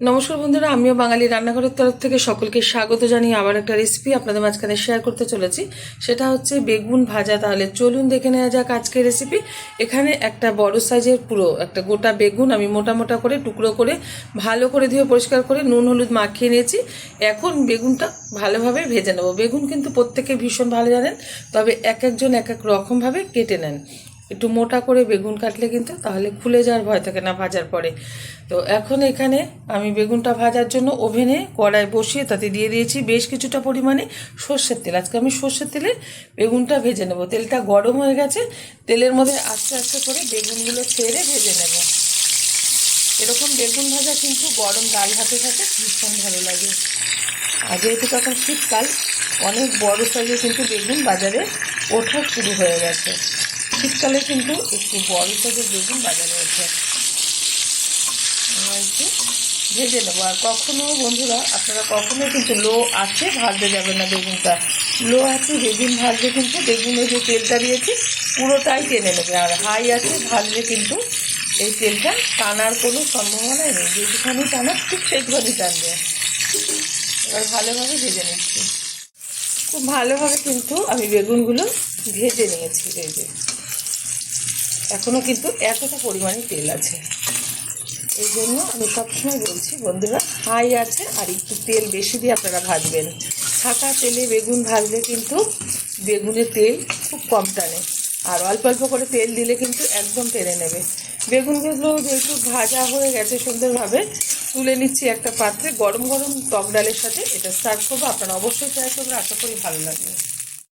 নমস্কার বন্ধুরা, আমিও বাঙালি রান্নাঘরের তরফ থেকে সকলকে স্বাগত জানিয়ে আবার একটা রেসিপি আপনাদের মাঝখানে শেয়ার করতে চলেছি। সেটা হচ্ছে বেগুন ভাজা। তাহলে চলুন দেখে নেওয়া যাক আজকের রেসিপি। এখানে একটা বড় সাইজের পুরো একটা গোটা বেগুন আমি মোটা মোটা করে টুকরো করে ভালো করে ধুয়ে পরিষ্কার করে নুন হলুদ মাখিয়ে নিয়েছি। এখন বেগুনটা ভালোভাবে ভেজে নেব। বেগুন কিন্তু প্রত্যেকে ভীষণ ভালো জানেন, তবে এক একজন এক এক রকমভাবে কেটে নেন। একটু মোটা করে বেগুন কাটলে কিন্তু তাহলে খুলে যাওয়ার ভয় থাকে না ভাজার পরে। তো এখন এখানে আমি বেগুনটা ভাজার জন্য ওভেনে কড়াই বসিয়ে তাতে দিয়ে দিয়েছি বেশ কিছুটা পরিমাণে সর্ষের তেল। আজকে আমি সর্ষের তেলে বেগুনটা ভেজে নেব। তেলটা গরম হয়ে গেছে, তেলের মধ্যে আস্তে আস্তে করে বেগুনগুলো ছেড়ে ভেজে নেব। এরকম বেগুন ভাজা কিন্তু গরম ডাল ভাতের সাথে ভীষণ ভালো লাগে। আর যেহেতু তখন শীতকাল, অনেক বড় সাইজে কিন্তু বেগুন বাজারে ওঠা শুরু হয়ে গেছে। শীতকালে কিন্তু একটু বড় সাইজের বেগুন বাজারে ওঠে। একটু ভেজে নেবো। আর কখনো বন্ধুরা, আপনারা কখনো কিন্তু লো আছে ভাজতে যাবেন না বেগুনটা। লো আছে বেগুন ভাজলে কিন্তু বেগুনে যে তেলটা দিয়েছি পুরোটাই টেনে নেবে। আর হাই আছে ভাজলে কিন্তু এই তেলটা টানার কোনো সম্ভাবনাই নেই। যেটুখানি টানা ঠিক সেইটুখানি টানবে। এবার ভালোভাবে ভেজে নিচ্ছি। খুব ভালোভাবে কিন্তু আমি বেগুনগুলো ভেজে নিয়েছি। এই যে এখনও কিন্তু এতটা পরিমাণে তেল আছে। এই জন্য আমি সবসময় বলছি বন্ধুরা, হাই আছে আর একটু তেল বেশি দিয়ে আপনারা ভাজবেন। ছাঁকা তেলে বেগুন ভাজলে কিন্তু বেগুনের তেল খুব কম টানে, আর অল্প অল্প করে তেল দিলে কিন্তু একদম টেনে নেবে। বেগুনগুলো যেহেতু ভাজা হয়ে গেছে সুন্দরভাবে, তুলে নিচ্ছি একটা পাত্রে। গরম গরম টক ডালের সাথে এটা সার্ভ করবো। আপনারা অবশ্যই ট্রাই করবেন, আশা করি ভালো লাগবে।